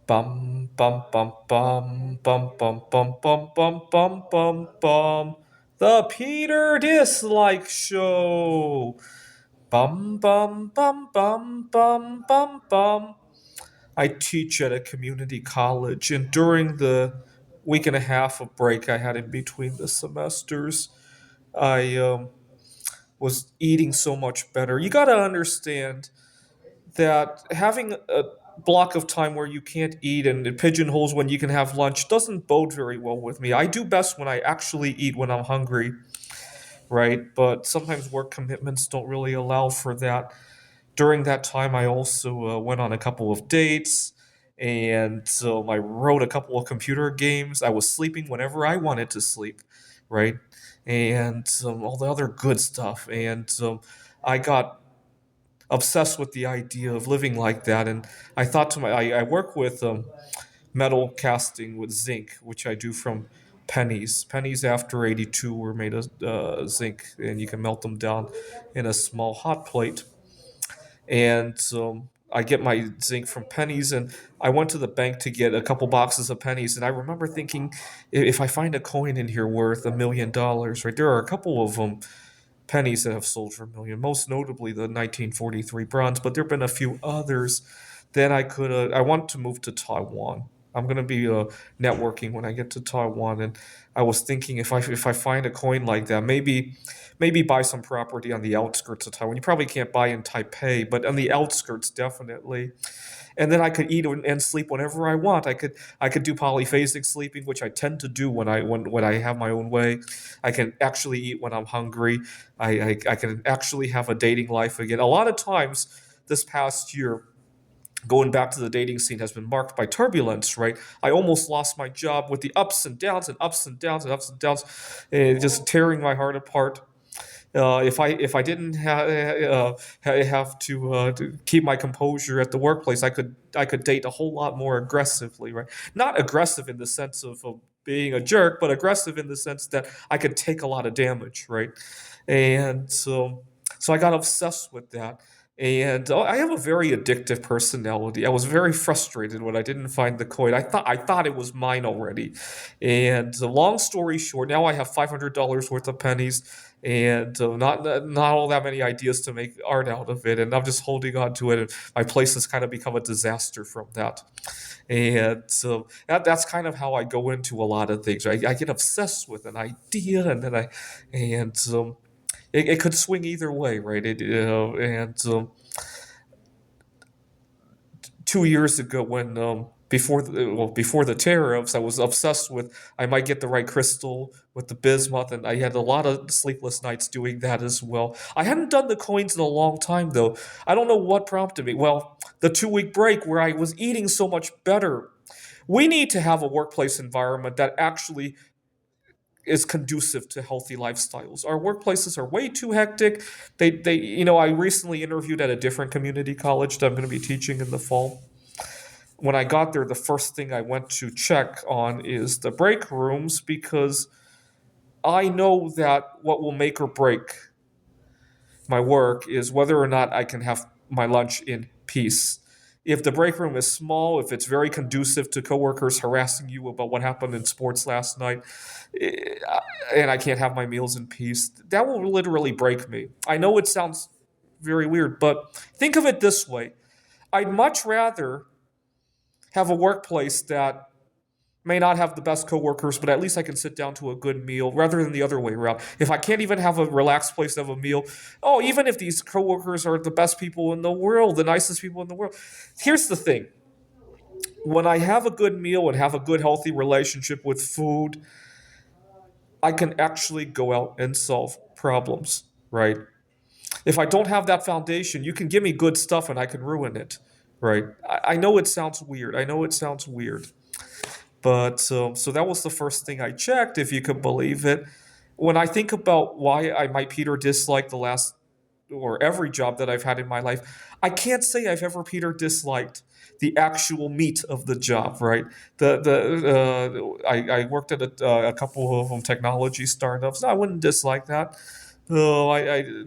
Bum bum bum bum bum bum bum bum bum bum bum bum. The Peter Dislike Show. Bum bum bum bum bum bum bum. I teach at a community college, and during the week and a half of break I had in between the semesters, I was eating so much better. You got to understand that having a block of time where you can't eat and it pigeonholes when you can have lunch doesn't bode very well with me. I do best when I actually eat when I'm hungry, right? But sometimes work commitments don't really allow for that. During that time, I also went on a couple of dates, and I wrote a couple of computer games. I was sleeping whenever I wanted to sleep, right? And all the other good stuff. And I got obsessed with the idea of living like that. And I thought to I work with metal casting with zinc, which I do from pennies. Pennies after 82 were made of zinc, and you can melt them down in a small hot plate. And I get my zinc from pennies, and I went to the bank to get a couple boxes of pennies. And I remember thinking, if I find a coin in here worth $1 million, right? There are a couple of pennies that have sold for $1 million, most notably the 1943 bronze, but there have been a few others. Then I could. I want to move to Taiwan. I'm going to be networking when I get to Taiwan, and I was thinking if I find a coin like that, maybe buy some property on the outskirts of Taiwan. You probably can't buy in Taipei, but on the outskirts definitely. And then I could eat and sleep whenever I want. I could do polyphasic sleeping, which I tend to do when I have my own way. I can actually eat when I'm hungry. I can actually have a dating life again. A lot of times this past year, going back to the dating scene, has been marked by turbulence, right? I almost lost my job with the ups and downs and ups and downs and ups and downs, and just tearing my heart apart. If I didn't have to keep my composure at the workplace, I could date a whole lot more aggressively, right? Not aggressive in the sense of being a jerk, but aggressive in the sense that I could take a lot of damage, right? And so I got obsessed with that. And I have a very addictive personality. I was very frustrated when I didn't find the coin. I thought it was mine already. And long story short, now I have $500 worth of pennies, and not all that many ideas to make art out of it. And I'm just holding on to it. And my place has kind of become a disaster from that. And so that's kind of how I go into a lot of things. Right? I get obsessed with an idea, and then it could swing either way, right? And 2 years ago, when before the tariffs, I was obsessed with I might get the right crystal with the bismuth, and I had a lot of sleepless nights doing that as well. I hadn't done the coins in a long time though. I don't know what prompted me. Well, the 2 week break where I was eating so much better. We need to have a workplace environment that actually is conducive to healthy lifestyles. Our workplaces are way too hectic. I recently interviewed at a different community college that I'm going to be teaching in the fall. When I got there, the first thing I went to check on is the break rooms, because I know that what will make or break my work is whether or not I can have my lunch in peace. If the break room is small, if it's very conducive to coworkers harassing you about what happened in sports last night, eh, and I can't have my meals in peace, that will literally break me. I know it sounds very weird, but think of it this way. I'd much rather have a workplace that may not have the best coworkers, but at least I can sit down to a good meal rather than the other way around. If I can't even have a relaxed place to have a meal, oh, even if these coworkers are the best people in the world, the nicest people in the world. Here's the thing. When I have a good meal and have a good, healthy relationship with food, I can actually go out and solve problems, right? If I don't have that foundation, you can give me good stuff and I can ruin it, right? I know it sounds weird. I know it sounds weird. But so that was the first thing I checked, if you could believe it. When I think about why I might Peter dislike the last or every job that I've had in my life, I can't say I've ever Peter disliked the actual meat of the job. Right? I worked at a couple of technology startups. No, I wouldn't dislike that, Oh,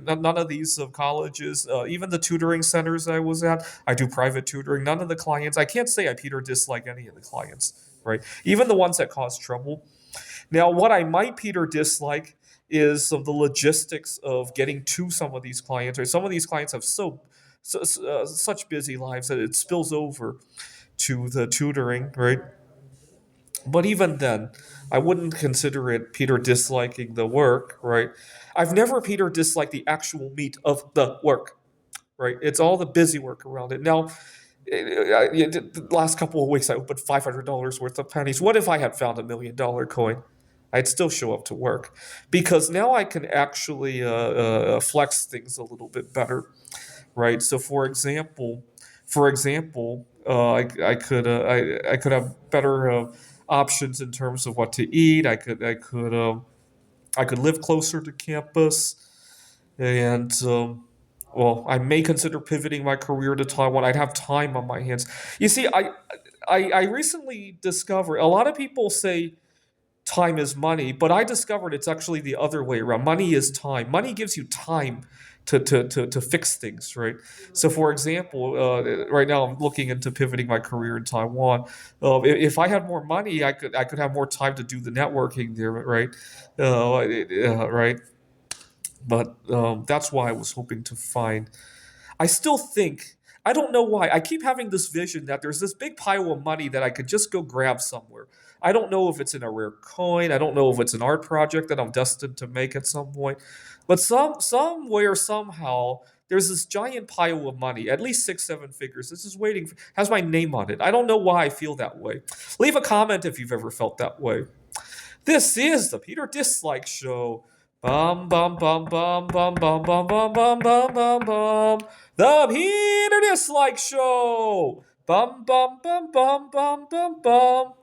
none of these colleges, even the tutoring centers I was at, I do private tutoring. None of the clients, I can't say I Peter dislike any of the clients, right? Even the ones that cause trouble. Now, what I might Peter dislike is of the logistics of getting to some of these clients. Right, some of these clients have such busy lives that it spills over to the tutoring, right? But even then, I wouldn't consider it Peter disliking the work, right? I've never Peter disliked the actual meat of the work, right? It's all the busy work around it. Now, the last couple of weeks, I opened $500 worth of pennies. What if I had found $1 million coin? I'd still show up to work because now I can actually flex things a little bit better, right? So, for example, I could have better options in terms of what to eat. I could live closer to campus, and well, I may consider pivoting my career to Taiwan. I'd have time on my hands. You see, I recently discovered a lot of people say time is money, but I discovered it's actually the other way around. Money is time. Money gives you time to fix things, right? So, for example, right now I'm looking into pivoting my career in Taiwan. If I had more money, I could have more time to do the networking there, right? Right. But that's why I was hoping to find. I still think, I don't know why. I keep having this vision that there's this big pile of money that I could just go grab somewhere. I don't know if it's in a rare coin. I don't know if it's an art project that I'm destined to make at some point. But somewhere, somehow, there's this giant pile of money, at least six, seven figures. This is waiting, has my name on it. I don't know why I feel that way. Leave a comment if you've ever felt that way. This is the Peter Dislike Show. Bum bum bum bum bum bum bum bum bum bum bum bum. The Peter Dislike Show. Bum bum bum bum bum bum bum.